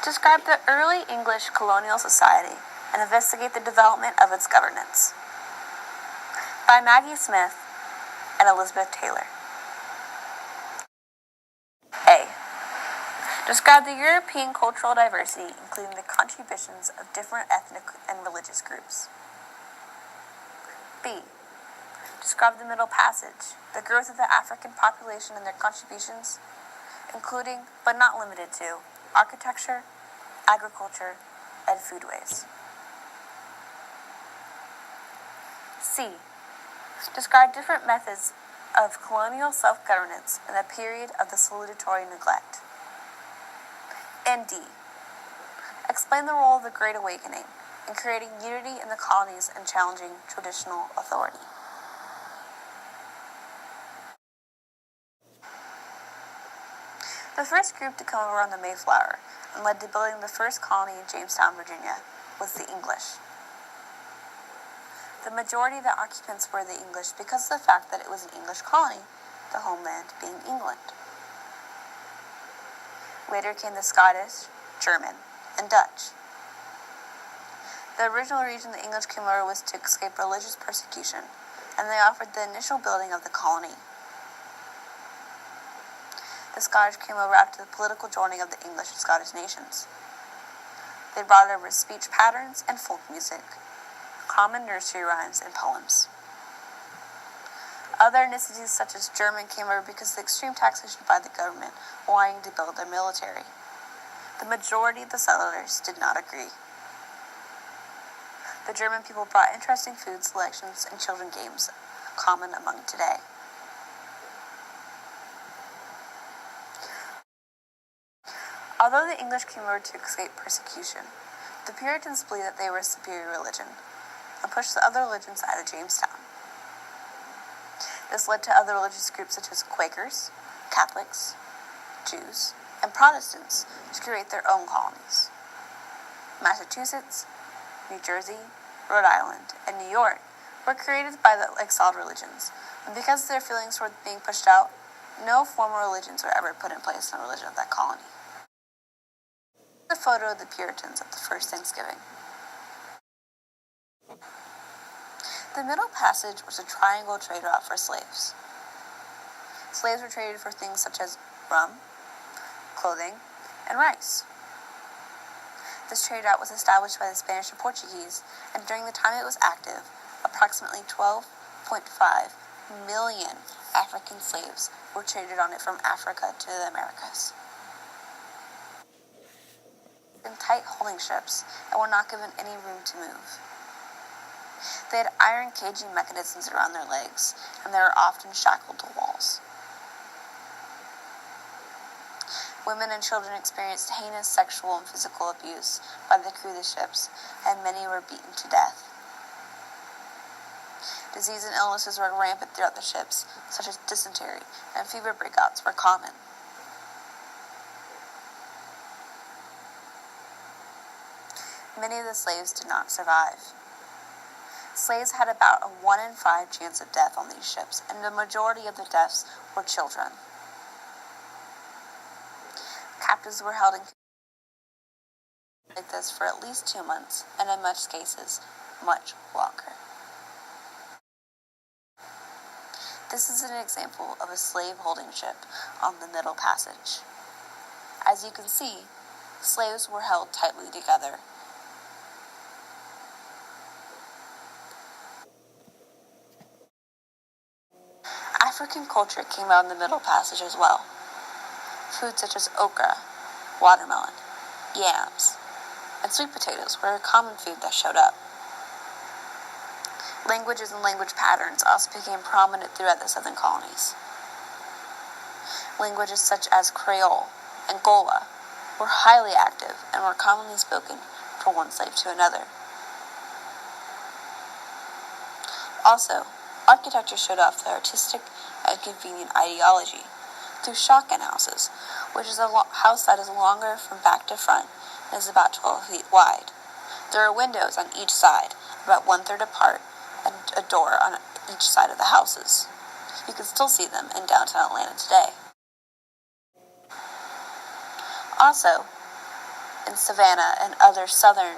Describe the early English colonial society and investigate the development of its governance. By Maggie Smith and Elizabeth Taylor. A. Describe the European cultural diversity, including the contributions of different ethnic and religious groups. B. Describe the Middle Passage, the growth of the African population and their contributions, including, but not limited to, architecture, agriculture, and foodways. C. Describe different methods of colonial self-governance in the period of the salutatory neglect. And D. Explain the role of the Great Awakening in creating unity in the colonies and challenging traditional authority. The first group to come over on the Mayflower and led to building the first colony in Jamestown, Virginia, was the English. The majority of the occupants were the English because of the fact that it was an English colony, the homeland being England. Later came the Scottish, German, and Dutch. The original reason the English came over was to escape religious persecution, and they offered the initial building of the colony. The Scottish came over after the political joining of the English and Scottish nations. They brought over speech patterns and folk music, common nursery rhymes and poems. Other ethnicities such as German came over because of the extreme taxation by the government wanting to build their military. The majority of the settlers did not agree. The German people brought interesting food selections and children games, common among today. Although the English came over to escape persecution, the Puritans believed that they were a superior religion and pushed the other religions out of Jamestown. This led to other religious groups such as Quakers, Catholics, Jews, and Protestants to create their own colonies. Massachusetts, New Jersey, Rhode Island, and New York were created by the exiled religions, and because of their feelings toward being pushed out, no formal religions were ever put in place in the religion of that colony. A photo of the Puritans at the first Thanksgiving. The Middle Passage was a triangle trade route for slaves. Slaves were traded for things such as rum, clothing, and rice. This trade route was established by the Spanish and Portuguese, and during the time it was active, approximately 12.5 million African slaves were traded on it from Africa to the Americas. In tight holding ships and were not given any room to move. They had iron caging mechanisms around their legs, and they were often shackled to walls. Women and children experienced heinous sexual and physical abuse by the crew of the ships, and many were beaten to death. Disease and illnesses were rampant throughout the ships, such as dysentery and fever breakouts were common. Many of the slaves did not survive. Slaves had about a 1 in 5 chance of death on these ships, and the majority of the deaths were children. Captives were held in like this for at least 2 months, and in most cases, much longer. This is an example of a slave-holding ship on the Middle Passage. As you can see, slaves were held tightly together. African culture came out in the Middle Passage as well. Foods such as okra, watermelon, yams, and sweet potatoes were a common food that showed up. Languages and language patterns also became prominent throughout the southern colonies. Languages such as Creole and Gola were highly active and were commonly spoken from one slave to another. Also, architecture showed off the artistic and convenient ideology through shotgun houses, which is a house that is longer from back to front and is about 12 feet wide. There are windows on each side, about 1/3 apart, and a door on each side of the houses. You can still see them in downtown Atlanta today. Also, in Savannah and other southern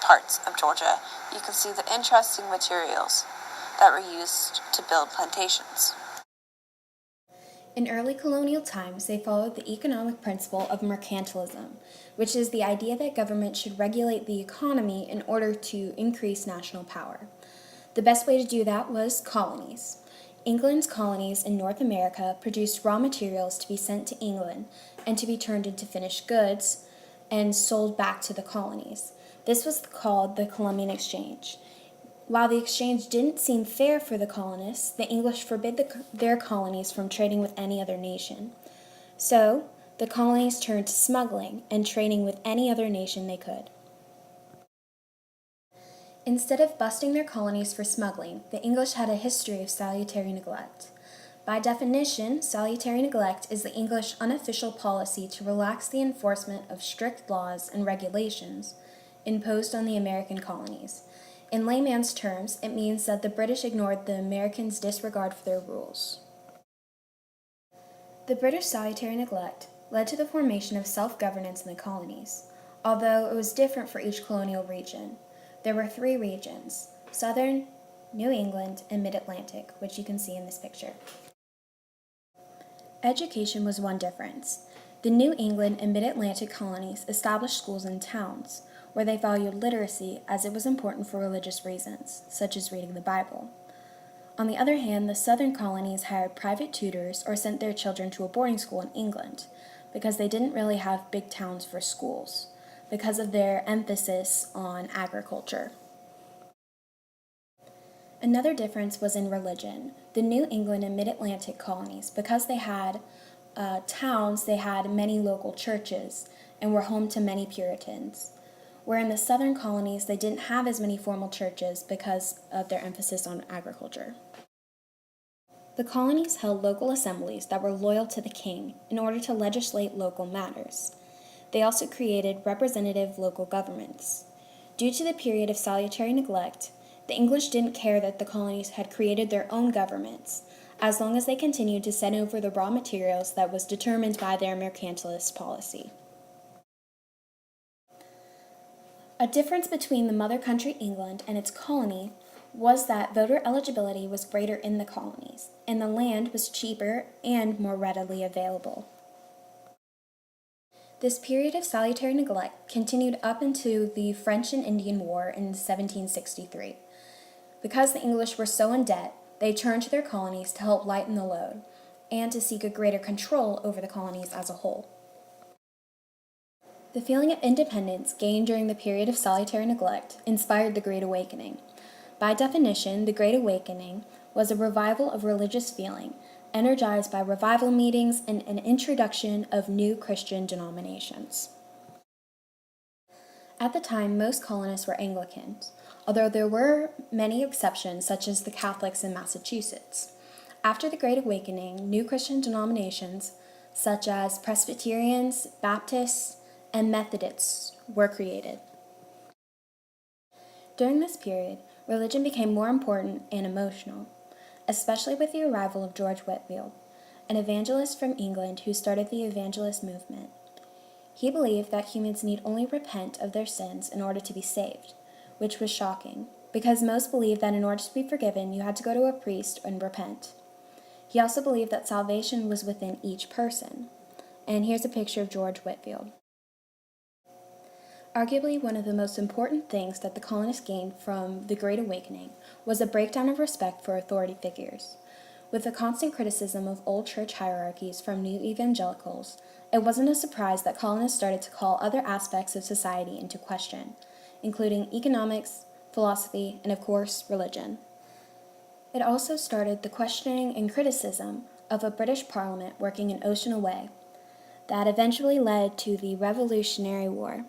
parts of Georgia, you can see the interesting materials that were used to build plantations. In early colonial times, they followed the economic principle of mercantilism, which is the idea that government should regulate the economy in order to increase national power. The best way to do that was colonies. England's colonies in North America produced raw materials to be sent to England and to be turned into finished goods and sold back to the colonies. This was called the Columbian Exchange. While the exchange didn't seem fair for the colonists, the English forbid their colonies from trading with any other nation. So, the colonies turned to smuggling and trading with any other nation they could. Instead of busting their colonies for smuggling, the English had a history of salutary neglect. By definition, salutary neglect is the English unofficial policy to relax the enforcement of strict laws and regulations imposed on the American colonies. In layman's terms, it means that the British ignored the Americans' disregard for their rules. The British salutary neglect led to the formation of self-governance in the colonies, although it was different for each colonial region. There were 3 regions: Southern, New England, and Mid-Atlantic, which you can see in this picture. Education was one difference. The New England and Mid-Atlantic colonies established schools in towns, where they valued literacy as it was important for religious reasons, such as reading the Bible. On the other hand, the southern colonies hired private tutors or sent their children to a boarding school in England, because they didn't really have big towns for schools, because of their emphasis on agriculture. Another difference was in religion. The New England and Mid-Atlantic colonies, because they had towns, they had many local churches and were home to many Puritans. Where in the southern colonies, they didn't have as many formal churches because of their emphasis on agriculture. The colonies held local assemblies that were loyal to the king in order to legislate local matters. They also created representative local governments. Due to the period of salutary neglect, the English didn't care that the colonies had created their own governments, as long as they continued to send over the raw materials that was determined by their mercantilist policy. A difference between the mother country England and its colony was that voter eligibility was greater in the colonies, and the land was cheaper and more readily available. This period of salutary neglect continued up into the French and Indian War in 1763. Because the English were so in debt, they turned to their colonies to help lighten the load, and to seek a greater control over the colonies as a whole. The feeling of independence gained during the period of salutary neglect inspired the Great Awakening. By definition, the Great Awakening was a revival of religious feeling, energized by revival meetings and an introduction of new Christian denominations. At the time, most colonists were Anglicans, although there were many exceptions, such as the Catholics in Massachusetts. After the Great Awakening, new Christian denominations, such as Presbyterians, Baptists, and Methodists, were created. During this period, religion became more important and emotional, especially with the arrival of George Whitefield, an evangelist from England who started the evangelist movement. He believed that humans need only repent of their sins in order to be saved, which was shocking, because most believed that in order to be forgiven, you had to go to a priest and repent. He also believed that salvation was within each person. And here's a picture of George Whitefield. Arguably, one of the most important things that the colonists gained from the Great Awakening was a breakdown of respect for authority figures. With the constant criticism of old church hierarchies from new evangelicals, it wasn't a surprise that colonists started to call other aspects of society into question, including economics, philosophy, and of course, religion. It also started the questioning and criticism of a British Parliament working an ocean away. That eventually led to the Revolutionary War.